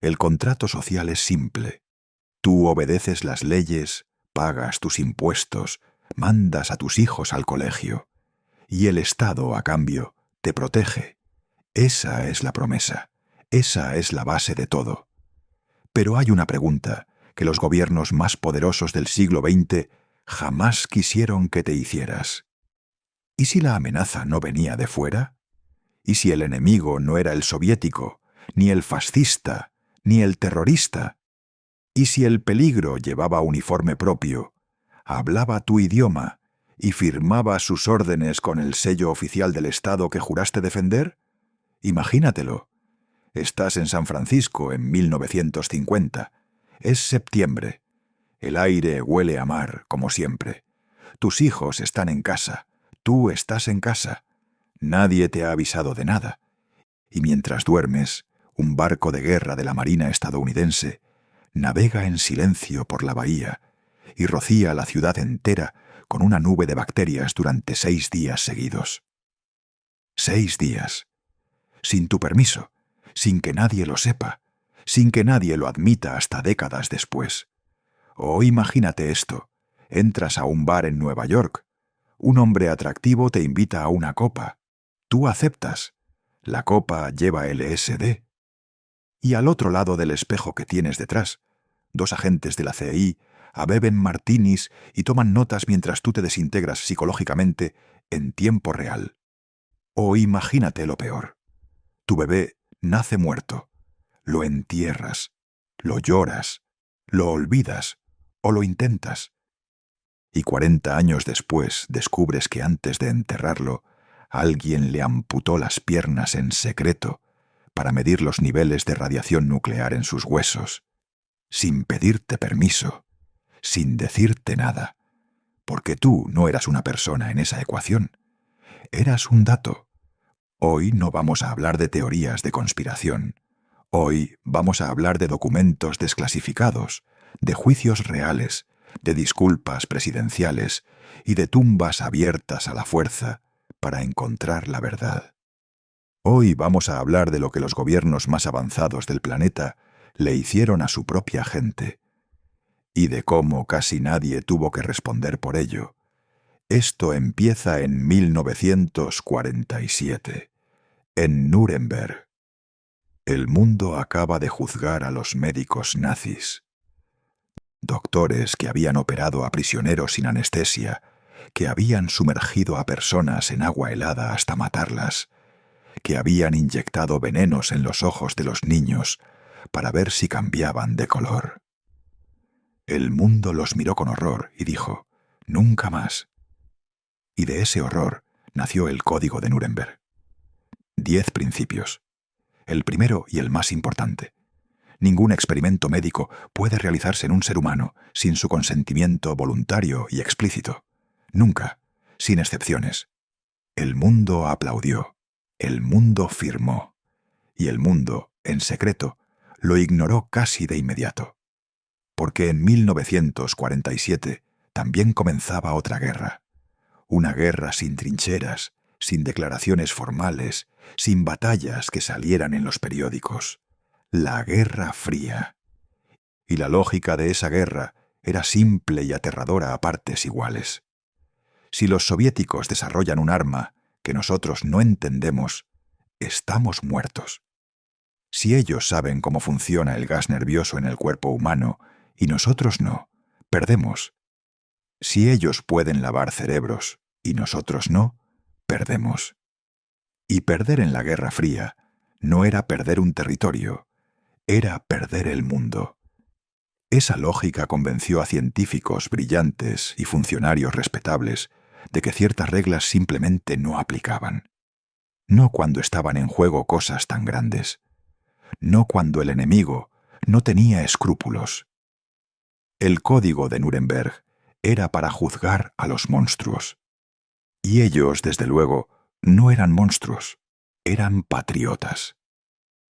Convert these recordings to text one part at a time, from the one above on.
El contrato social es simple. Tú obedeces las leyes, pagas tus impuestos, mandas a tus hijos al colegio. Y el Estado, a cambio, te protege. Esa es la promesa. Esa es la base de todo. Pero hay una pregunta que los gobiernos más poderosos del siglo XX jamás quisieron que te hicieras. ¿Y si la amenaza no venía de fuera? ¿Y si el enemigo no era el soviético, ni el fascista, ni el terrorista? ¿Y si el peligro llevaba uniforme propio, hablaba tu idioma y firmaba sus órdenes con el sello oficial del Estado que juraste defender? Imagínatelo. Estás en San Francisco en 1950. Es septiembre. El aire huele a mar, como siempre. Tus hijos están en casa. Tú estás en casa. Nadie te ha avisado de nada. Y mientras duermes, un barco de guerra de la Marina estadounidense navega en silencio por la bahía y rocía la ciudad entera con una nube de bacterias durante 6 días seguidos. 6 días. Sin tu permiso, sin que nadie lo sepa, sin que nadie lo admita hasta décadas después. O imagínate esto. Entras a un bar en Nueva York. Un hombre atractivo te invita a una copa. Tú aceptas. La copa lleva LSD. Y al otro lado del espejo que tienes detrás, 2 agentes de la CIA beben martinis y toman notas mientras tú te desintegras psicológicamente en tiempo real. O imagínate lo peor. Tu bebé nace muerto. Lo entierras. Lo lloras. Lo olvidas. O lo intentas. Y 40 años después descubres que antes de enterrarlo, alguien le amputó las piernas en secreto para medir los niveles de radiación nuclear en sus huesos, sin pedirte permiso, sin decirte nada, porque tú no eras una persona en esa ecuación, eras un dato. Hoy no vamos a hablar de teorías de conspiración. Hoy vamos a hablar de documentos desclasificados, de juicios reales, de disculpas presidenciales y de tumbas abiertas a la fuerza para encontrar la verdad. Hoy vamos a hablar de lo que los gobiernos más avanzados del planeta le hicieron a su propia gente y de cómo casi nadie tuvo que responder por ello. Esto empieza en 1947, en Nuremberg. El mundo acaba de juzgar a los médicos nazis. Doctores que habían operado a prisioneros sin anestesia, que habían sumergido a personas en agua helada hasta matarlas, que habían inyectado venenos en los ojos de los niños para ver si cambiaban de color. El mundo los miró con horror y dijo, «Nunca más». Y de ese horror nació el Código de Nuremberg. 10 principios. El primero y el más importante. Ningún experimento médico puede realizarse en un ser humano sin su consentimiento voluntario y explícito. Nunca, sin excepciones. El mundo aplaudió. El mundo firmó. Y el mundo, en secreto, lo ignoró casi de inmediato. Porque en 1947 también comenzaba otra guerra. Una guerra sin trincheras, sin declaraciones formales, sin batallas que salieran en los periódicos. La Guerra Fría. Y la lógica de esa guerra era simple y aterradora a partes iguales. Si los soviéticos desarrollan un arma que nosotros no entendemos, estamos muertos. Si ellos saben cómo funciona el gas nervioso en el cuerpo humano y nosotros no, perdemos. Si ellos pueden lavar cerebros y nosotros no, perdemos. Y perder en la Guerra Fría no era perder un territorio, era perder el mundo. Esa lógica convenció a científicos brillantes y funcionarios respetables de que ciertas reglas simplemente no aplicaban. No cuando estaban en juego cosas tan grandes. No cuando el enemigo no tenía escrúpulos. El Código de Nuremberg era para juzgar a los monstruos. Y ellos, desde luego, no eran monstruos, eran patriotas.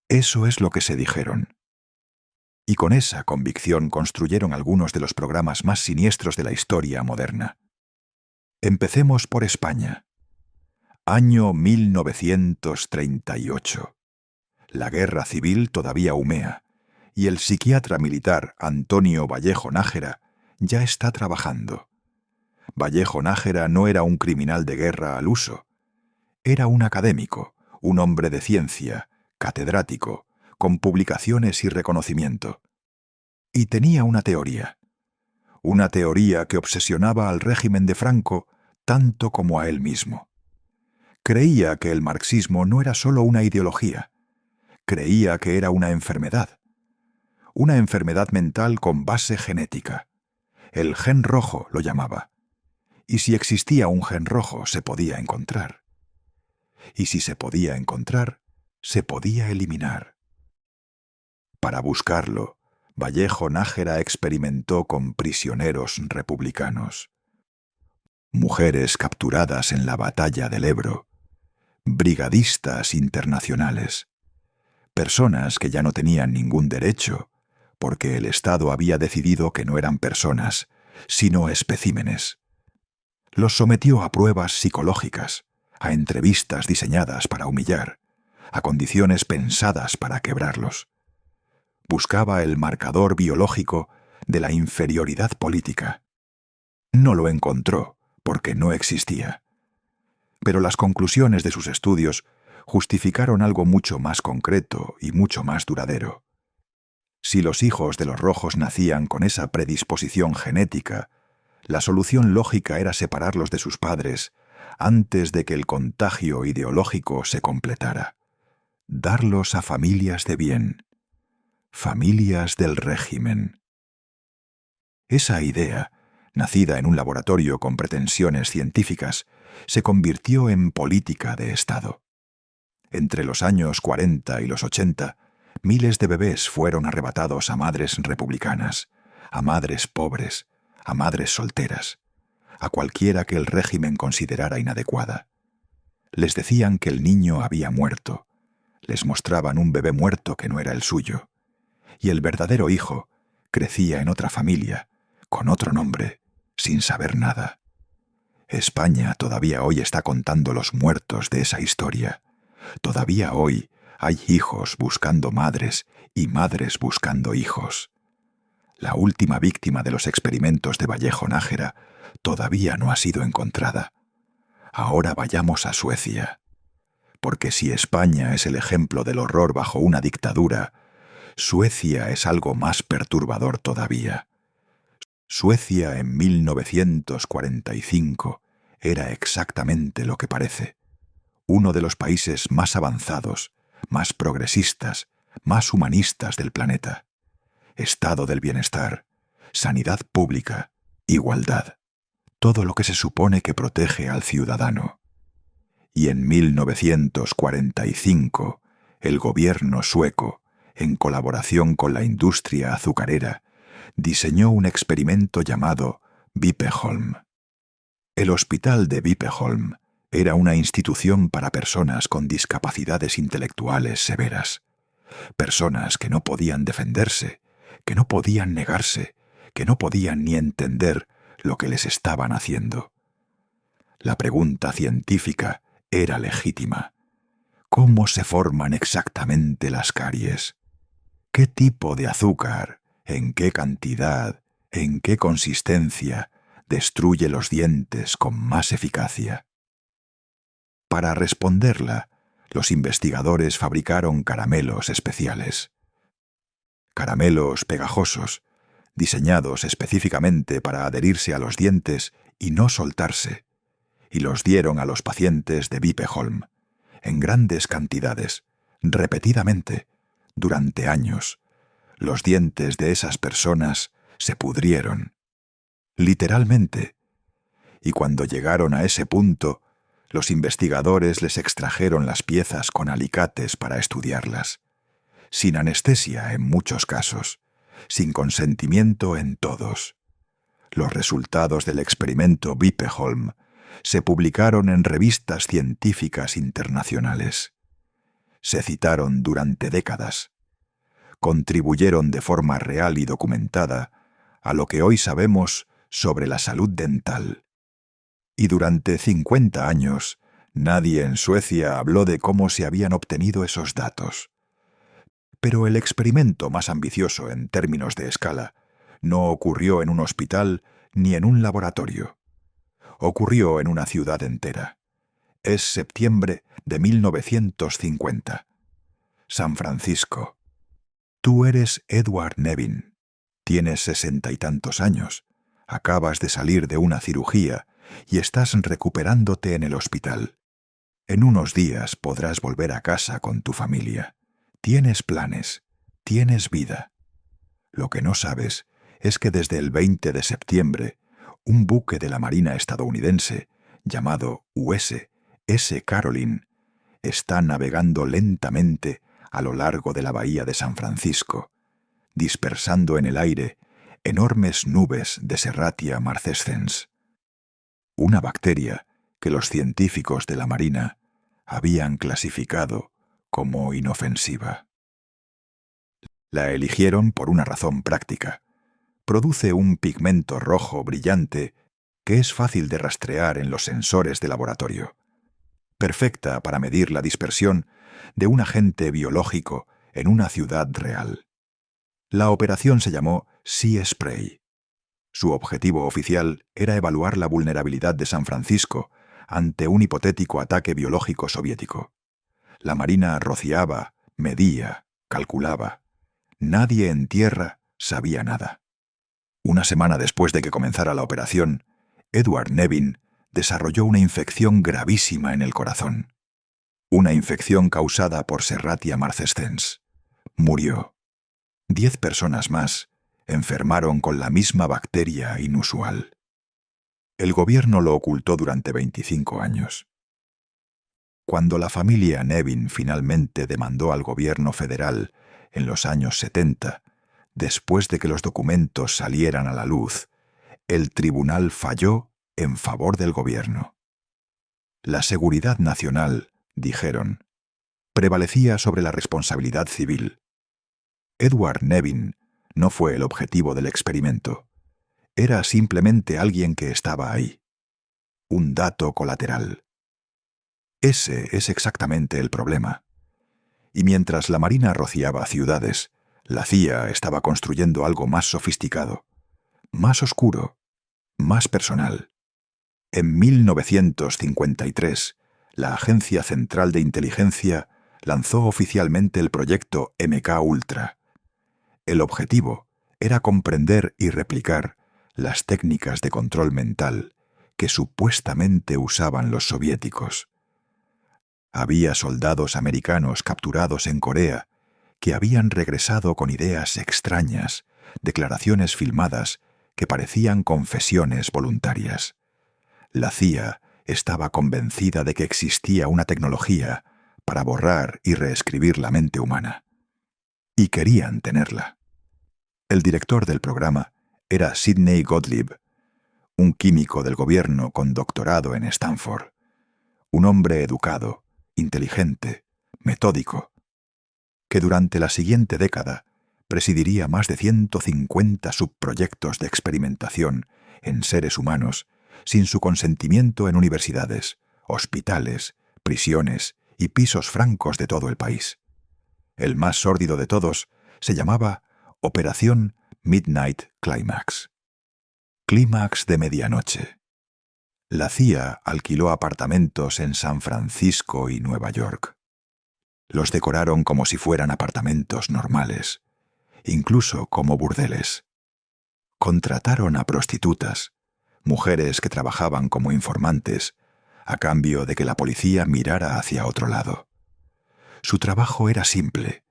Eso es lo que se dijeron. Y con esa convicción construyeron algunos de los programas más siniestros de la historia moderna. Empecemos por España. Año 1938. La guerra civil todavía humea, y el psiquiatra militar Antonio Vallejo Nájera ya está trabajando. Vallejo Nájera no era un criminal de guerra al uso. Era un académico, un hombre de ciencia, catedrático, con publicaciones y reconocimiento. Y tenía una teoría que obsesionaba al régimen de Franco tanto como a él mismo. Creía que el marxismo no era solo una ideología, creía que era una enfermedad mental con base genética. El gen rojo lo llamaba. Y si existía un gen rojo, se podía encontrar. Y si se podía encontrar, se podía eliminar. Para buscarlo, Vallejo Nájera experimentó con prisioneros republicanos, mujeres capturadas en la batalla del Ebro, brigadistas internacionales, personas que ya no tenían ningún derecho, porque el Estado había decidido que no eran personas, sino especímenes. Los sometió a pruebas psicológicas, a entrevistas diseñadas para humillar, a condiciones pensadas para quebrarlos. Buscaba el marcador biológico de la inferioridad política. No lo encontró, porque no existía. Pero las conclusiones de sus estudios justificaron algo mucho más concreto y mucho más duradero. Si los hijos de los rojos nacían con esa predisposición genética, la solución lógica era separarlos de sus padres antes de que el contagio ideológico se completara. Darlos a familias de bien, familias del régimen. Esa idea, nacida en un laboratorio con pretensiones científicas, se convirtió en política de Estado. Entre los años 40 y los 80, miles de bebés fueron arrebatados a madres republicanas, a madres pobres, a madres solteras, a cualquiera que el régimen considerara inadecuada. Les decían que el niño había muerto, les mostraban un bebé muerto que no era el suyo, y el verdadero hijo crecía en otra familia, con otro nombre, sin saber nada. España todavía hoy está contando los muertos de esa historia. Todavía hoy hay hijos buscando madres y madres buscando hijos. La última víctima de los experimentos de Vallejo Nájera todavía no ha sido encontrada. Ahora vayamos a Suecia. Porque si España es el ejemplo del horror bajo una dictadura, Suecia es algo más perturbador todavía. Suecia en 1945 era exactamente lo que parece. Uno de los países más avanzados, más progresistas, más humanistas del planeta. Estado del bienestar, sanidad pública, igualdad. Todo lo que se supone que protege al ciudadano. Y en 1945, el gobierno sueco, en colaboración con la industria azucarera, diseñó un experimento llamado Vipeholm. El hospital de Vipeholm era una institución para personas con discapacidades intelectuales severas, personas que no podían defenderse, que no podían negarse, que no podían ni entender lo que les estaban haciendo. La pregunta científica era legítima. ¿Cómo se forman exactamente las caries? ¿Qué tipo de azúcar, en qué cantidad, en qué consistencia destruye los dientes con más eficacia? Para responderla, los investigadores fabricaron caramelos especiales. Caramelos pegajosos, diseñados específicamente para adherirse a los dientes y no soltarse, y los dieron a los pacientes de Vipeholm, en grandes cantidades, repetidamente, durante años. Los dientes de esas personas se pudrieron, literalmente, y cuando llegaron a ese punto, los investigadores les extrajeron las piezas con alicates para estudiarlas, sin anestesia en muchos casos, sin consentimiento en todos. Los resultados del experimento Vipeholm se publicaron en revistas científicas internacionales. Se citaron durante décadas. Contribuyeron de forma real y documentada a lo que hoy sabemos sobre la salud dental. Y durante 50 años, nadie en Suecia habló de cómo se habían obtenido esos datos. Pero el experimento más ambicioso en términos de escala no ocurrió en un hospital ni en un laboratorio. Ocurrió en una ciudad entera. Es septiembre de 1950. San Francisco. Tú eres Edward Nevin. Tienes 60 y tantos años. Acabas de salir de una cirugía y estás recuperándote en el hospital. En unos días podrás volver a casa con tu familia. Tienes planes, tienes vida. Lo que no sabes es que desde el 20 de septiembre, un buque de la Marina estadounidense, llamado USS Carolyn, está navegando lentamente a lo largo de la bahía de San Francisco, dispersando en el aire enormes nubes de Serratia marcescens, una bacteria que los científicos de la Marina habían clasificado como inofensiva. La eligieron por una razón práctica. Produce un pigmento rojo brillante que es fácil de rastrear en los sensores de laboratorio, perfecta para medir la dispersión de un agente biológico en una ciudad real. La operación se llamó Sea Spray. Su objetivo oficial era evaluar la vulnerabilidad de San Francisco ante un hipotético ataque biológico soviético. La Marina rociaba, medía, calculaba. Nadie en tierra sabía nada. Una semana después de que comenzara la operación, Edward Nevin desarrolló una infección gravísima en el corazón. Una infección causada por Serratia marcescens. Murió. 10 personas más enfermaron con la misma bacteria inusual. El gobierno lo ocultó durante 25 años. Cuando la familia Nevin finalmente demandó al gobierno federal en los años 70, después de que los documentos salieran a la luz, el tribunal falló en favor del gobierno. La seguridad nacional, dijeron, prevalecía sobre la responsabilidad civil. Edward Nevin no fue el objetivo del experimento. Era simplemente alguien que estaba ahí. Un dato colateral. Ese es exactamente el problema. Y mientras la Marina rociaba ciudades, la CIA estaba construyendo algo más sofisticado, más oscuro, más personal. En 1953, la Agencia Central de Inteligencia lanzó oficialmente el proyecto MK Ultra. El objetivo era comprender y replicar las técnicas de control mental que supuestamente usaban los soviéticos. Había soldados americanos capturados en Corea que habían regresado con ideas extrañas, declaraciones filmadas que parecían confesiones voluntarias. La CIA estaba convencida de que existía una tecnología para borrar y reescribir la mente humana. Y querían tenerla. El director del programa era Sidney Gottlieb, un químico del gobierno con doctorado en Stanford, un hombre educado, inteligente, metódico, que durante la siguiente década presidiría más de 150 subproyectos de experimentación en seres humanos sin su consentimiento en universidades, hospitales, prisiones y pisos francos de todo el país. El más sórdido de todos se llamaba Operación Midnight Climax. Clímax de medianoche. La CIA alquiló apartamentos en San Francisco y Nueva York. Los decoraron como si fueran apartamentos normales, incluso como burdeles. Contrataron a prostitutas, mujeres que trabajaban como informantes, a cambio de que la policía mirara hacia otro lado. Su trabajo era simple: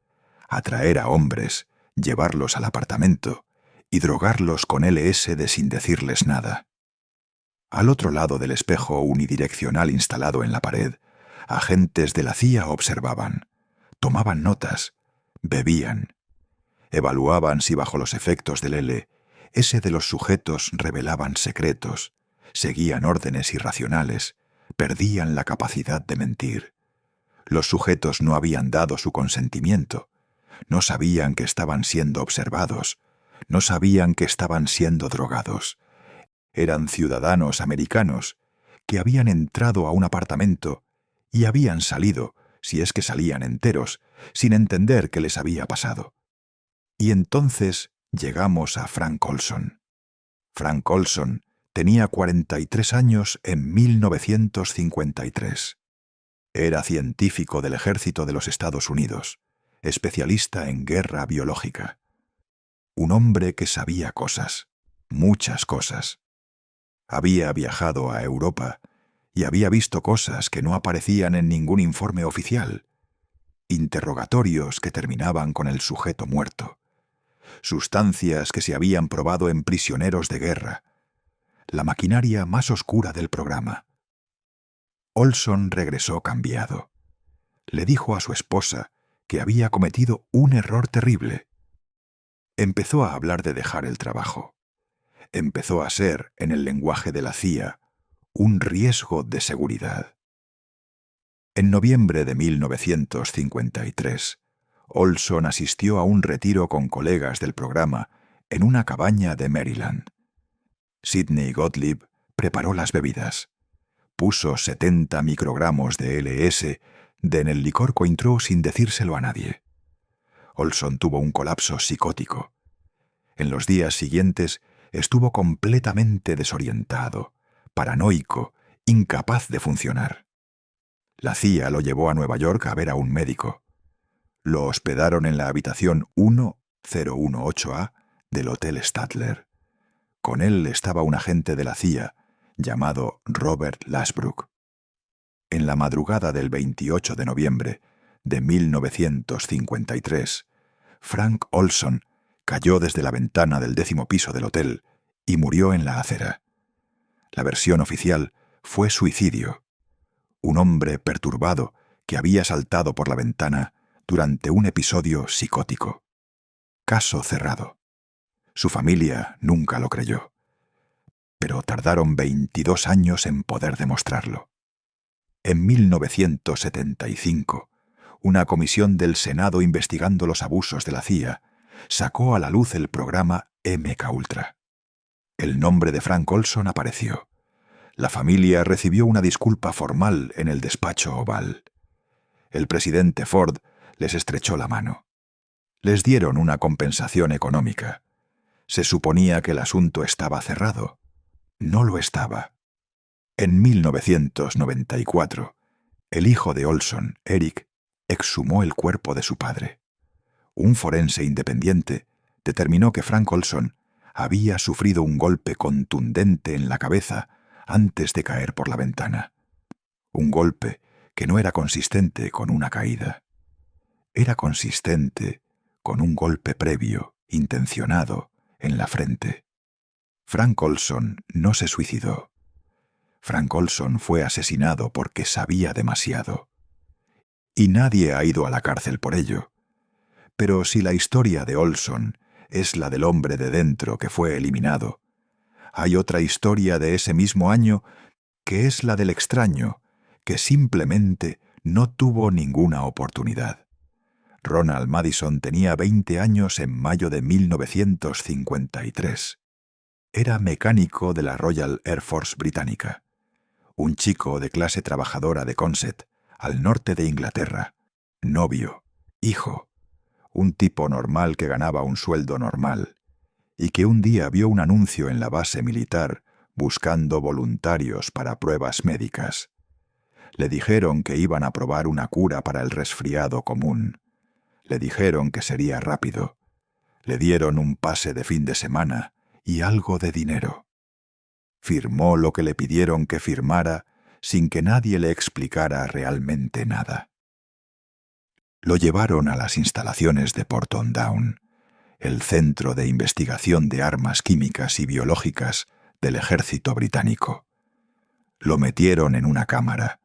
atraer a hombres, llevarlos al apartamento y drogarlos con LSD sin decirles nada. Al otro lado del espejo unidireccional instalado en la pared, agentes de la CIA observaban, tomaban notas, bebían, evaluaban si bajo los efectos del LSD de los sujetos revelaban secretos, seguían órdenes irracionales, perdían la capacidad de mentir. Los sujetos no habían dado su consentimiento, no sabían que estaban siendo observados, no sabían que estaban siendo drogados. Eran ciudadanos americanos que habían entrado a un apartamento y habían salido si es que salían enteros, sin entender qué les había pasado. Y entonces llegamos a Frank Olson. Frank Olson tenía 43 años en 1953. Era científico del Ejército de los Estados Unidos, especialista en guerra biológica. Un hombre que sabía cosas, muchas cosas. Había viajado a Europa y había visto cosas que no aparecían en ningún informe oficial. Interrogatorios que terminaban con el sujeto muerto. Sustancias que se habían probado en prisioneros de guerra. La maquinaria más oscura del programa. Olson regresó cambiado. Le dijo a su esposa que había cometido un error terrible. Empezó a hablar de dejar el trabajo. Empezó a ser, en el lenguaje de la CIA, un riesgo de seguridad. En noviembre de 1953, Olson asistió a un retiro con colegas del programa en una cabaña de Maryland. Sidney Gottlieb preparó las bebidas. Puso 70 microgramos de LS en el licor Cointreau sin decírselo a nadie. Olson tuvo un colapso psicótico. En los días siguientes estuvo completamente desorientado, paranoico, incapaz de funcionar. La CIA lo llevó a Nueva York a ver a un médico. Lo hospedaron en la habitación 1018A del Hotel Statler. Con él estaba un agente de la CIA llamado Robert Lashbrook. En la madrugada del 28 de noviembre de 1953, Frank Olson cayó desde la ventana del 10º piso del hotel y murió en la acera. La versión oficial fue suicidio. Un hombre perturbado que había saltado por la ventana durante un episodio psicótico. Caso cerrado. Su familia nunca lo creyó. Pero tardaron 22 años en poder demostrarlo. En 1975, una comisión del Senado investigando los abusos de la CIA sacó a la luz el programa MKUltra. El nombre de Frank Olson apareció. La familia recibió una disculpa formal en el despacho oval. El presidente Ford les estrechó la mano. Les dieron una compensación económica. Se suponía que el asunto estaba cerrado. No lo estaba. En 1994, el hijo de Olson, Eric, exhumó el cuerpo de su padre. Un forense independiente determinó que Frank Olson había sufrido un golpe contundente en la cabeza antes de caer por la ventana. Un golpe que no era consistente con una caída. Era consistente con un golpe previo, intencionado, en la frente. Frank Olson no se suicidó. Frank Olson fue asesinado porque sabía demasiado. Y nadie ha ido a la cárcel por ello. Pero si la historia de Olson es la del hombre de dentro que fue eliminado, hay otra historia de ese mismo año que es la del extraño, que simplemente no tuvo ninguna oportunidad. Ronald Madison tenía 20 años en mayo de 1953. Era mecánico de la Royal Air Force británica. Un chico de clase trabajadora de Consett, al norte de Inglaterra. Novio, hijo. Un tipo normal que ganaba un sueldo normal. Y que un día vio un anuncio en la base militar buscando voluntarios para pruebas médicas. Le dijeron que iban a probar una cura para el resfriado común. Le dijeron que sería rápido. Le dieron un pase de fin de semana y algo de dinero. Firmó lo que le pidieron que firmara sin que nadie le explicara realmente nada. Lo llevaron a las instalaciones de Porton Down, el centro de investigación de armas químicas y biológicas del ejército británico. Lo metieron en una cámara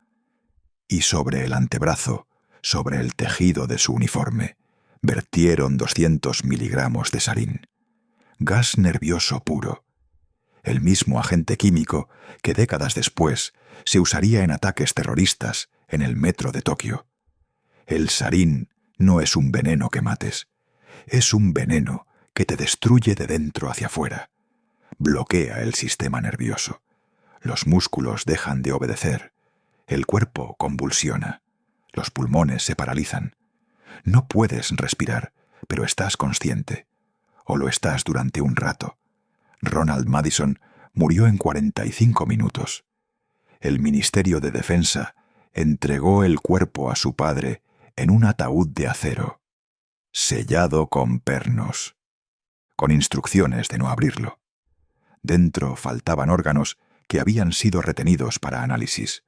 y sobre el antebrazo, sobre el tejido de su uniforme, vertieron 200 miligramos de sarín. Gas nervioso puro. El mismo agente químico que décadas después se usaría en ataques terroristas en el metro de Tokio. El sarín no es un veneno que mates. Es un veneno que te destruye de dentro hacia afuera. Bloquea el sistema nervioso. Los músculos dejan de obedecer. El cuerpo convulsiona. Los pulmones se paralizan. No puedes respirar, pero estás consciente. O lo estás durante un rato. Ronald Madison murió en 45 minutos. El Ministerio de Defensa entregó el cuerpo a su padre en un ataúd de acero, sellado con pernos, con instrucciones de no abrirlo. Dentro faltaban órganos que habían sido retenidos para análisis.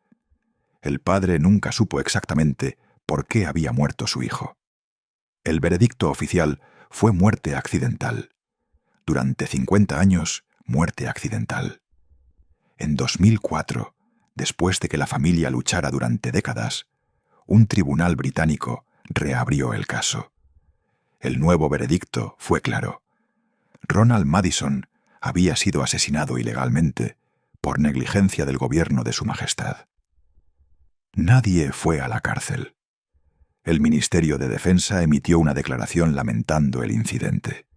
El padre nunca supo exactamente por qué había muerto su hijo. El veredicto oficial fue muerte accidental. Durante 50 años, muerte accidental. En 2004, después de que la familia luchara durante décadas, un tribunal británico reabrió el caso. El nuevo veredicto fue claro. Ronald Madison había sido asesinado ilegalmente por negligencia del gobierno de Su Majestad. Nadie fue a la cárcel. El Ministerio de Defensa emitió una declaración lamentando el incidente.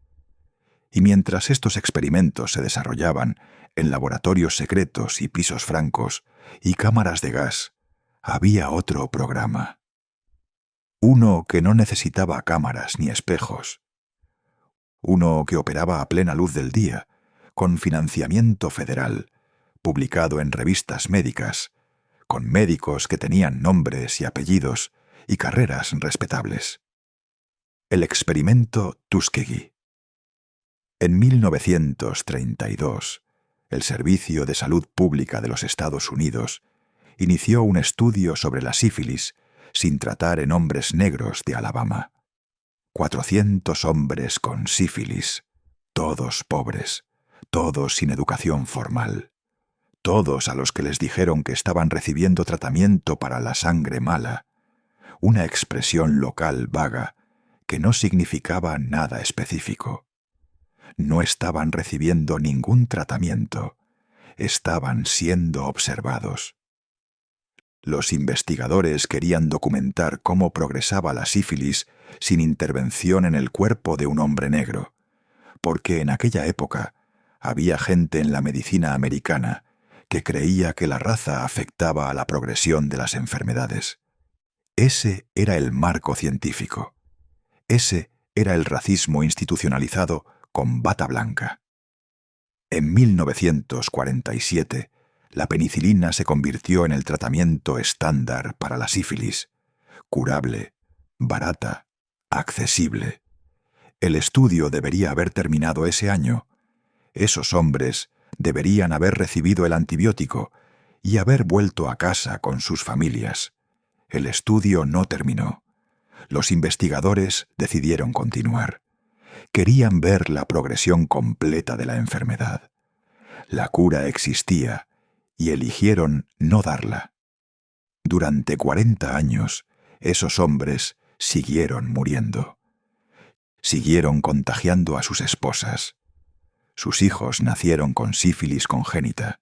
Y mientras estos experimentos se desarrollaban en laboratorios secretos y pisos francos y cámaras de gas, había otro programa. Uno que no necesitaba cámaras ni espejos. Uno que operaba a plena luz del día, con financiamiento federal, publicado en revistas médicas, con médicos que tenían nombres y apellidos y carreras respetables. El experimento Tuskegee. En 1932, el Servicio de Salud Pública de los Estados Unidos inició un estudio sobre la sífilis sin tratar en hombres negros de Alabama. 400 hombres con sífilis, todos pobres, todos sin educación formal, todos a los que les dijeron que estaban recibiendo tratamiento para la sangre mala, una expresión local vaga que no significaba nada específico. No estaban recibiendo ningún tratamiento, estaban siendo observados. Los investigadores querían documentar cómo progresaba la sífilis sin intervención en el cuerpo de un hombre negro, porque en aquella época había gente en la medicina americana que creía que la raza afectaba a la progresión de las enfermedades. Ese era el marco científico. Ese era el racismo institucionalizado con bata blanca. En 1947, la penicilina se convirtió en el tratamiento estándar para la sífilis, curable, barata, accesible. El estudio debería haber terminado ese año. Esos hombres deberían haber recibido el antibiótico y haber vuelto a casa con sus familias. El estudio no terminó. Los investigadores decidieron continuar. Querían ver la progresión completa de la enfermedad. La cura existía y eligieron no darla. Durante 40 años, esos hombres siguieron muriendo. Siguieron contagiando a sus esposas. Sus hijos nacieron con sífilis congénita.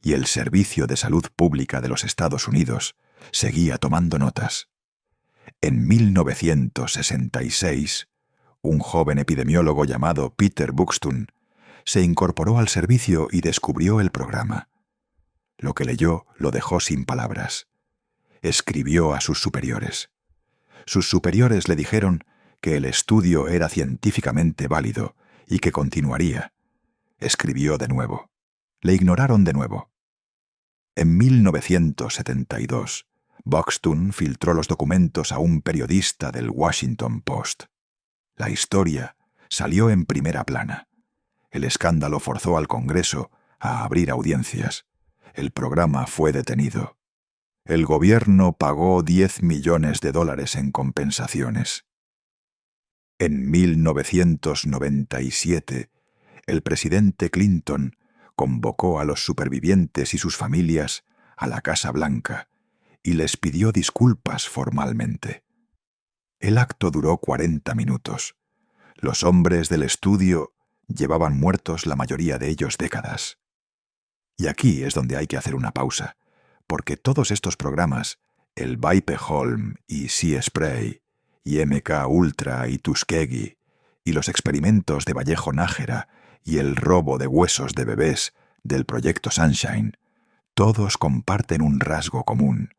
Y el Servicio de Salud Pública de los Estados Unidos seguía tomando notas. En 1966, un joven epidemiólogo llamado Peter Buxton se incorporó al servicio y descubrió el programa. Lo que leyó lo dejó sin palabras. Escribió a sus superiores. Sus superiores le dijeron que el estudio era científicamente válido y que continuaría. Escribió de nuevo. Le ignoraron de nuevo. En 1972, Buxton filtró los documentos a un periodista del Washington Post. La historia salió en primera plana. El escándalo forzó al Congreso a abrir audiencias. El programa fue detenido. El gobierno pagó $10 millones en compensaciones. En 1997, el presidente Clinton convocó a los supervivientes y sus familias a la Casa Blanca y les pidió disculpas formalmente. El acto duró 40 minutos. Los hombres del estudio llevaban muertos la mayoría de ellos décadas. Y aquí es donde hay que hacer una pausa, porque todos estos programas, el Vipe Holm y Sea Spray, y MK Ultra y Tuskegee, y los experimentos de Vallejo Nájera y el robo de huesos de bebés del Proyecto Sunshine, todos comparten un rasgo común.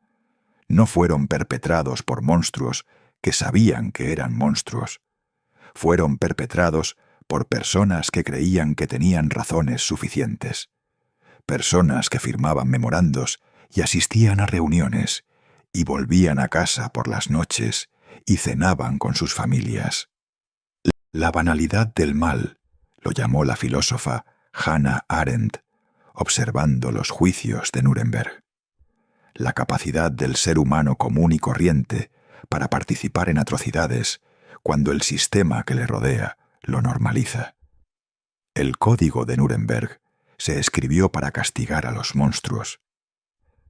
no fueron perpetrados por monstruos que sabían que eran monstruos. Fueron perpetrados por personas que creían que tenían razones suficientes. Personas que firmaban memorandos y asistían a reuniones, y volvían a casa por las noches y cenaban con sus familias. La banalidad del mal, lo llamó la filósofa Hannah Arendt, observando los juicios de Nuremberg. La capacidad del ser humano común y corriente para participar en atrocidades cuando el sistema que le rodea lo normaliza. El Código de Nuremberg se escribió para castigar a los monstruos.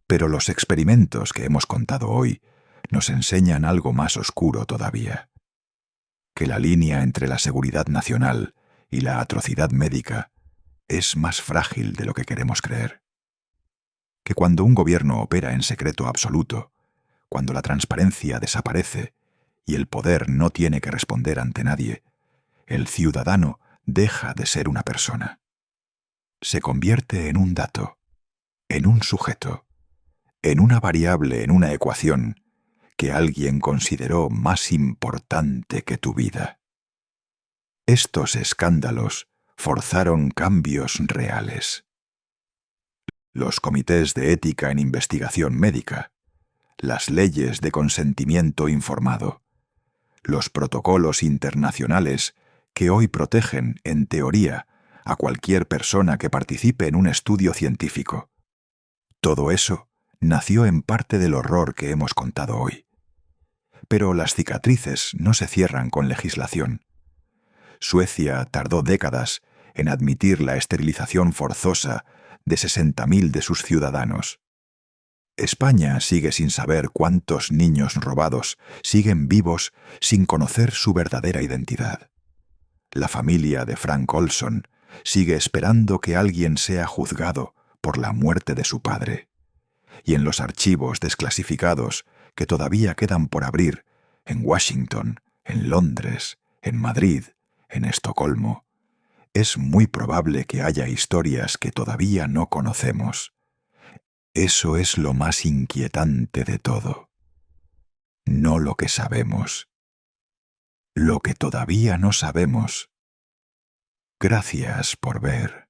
Pero los experimentos que hemos contado hoy nos enseñan algo más oscuro todavía. Que la línea entre la seguridad nacional y la atrocidad médica es más frágil de lo que queremos creer. Que cuando un gobierno opera en secreto absoluto, cuando la transparencia desaparece y el poder no tiene que responder ante nadie, el ciudadano deja de ser una persona. Se convierte en un dato, en un sujeto, en una variable en una ecuación que alguien consideró más importante que tu vida. Estos escándalos forzaron cambios reales. Los comités de ética en investigación médica, las leyes de consentimiento informado, los protocolos internacionales que hoy protegen, en teoría, a cualquier persona que participe en un estudio científico. Todo eso nació en parte del horror que hemos contado hoy. Pero las cicatrices no se cierran con legislación. Suecia tardó décadas en admitir la esterilización forzosa de 60.000 de sus ciudadanos. España sigue sin saber cuántos niños robados siguen vivos sin conocer su verdadera identidad. La familia de Frank Olson sigue esperando que alguien sea juzgado por la muerte de su padre. Y en los archivos desclasificados que todavía quedan por abrir, en Washington, en Londres, en Madrid, en Estocolmo, es muy probable que haya historias que todavía no conocemos. Eso es lo más inquietante de todo. No lo que sabemos. Lo que todavía no sabemos. Gracias por ver.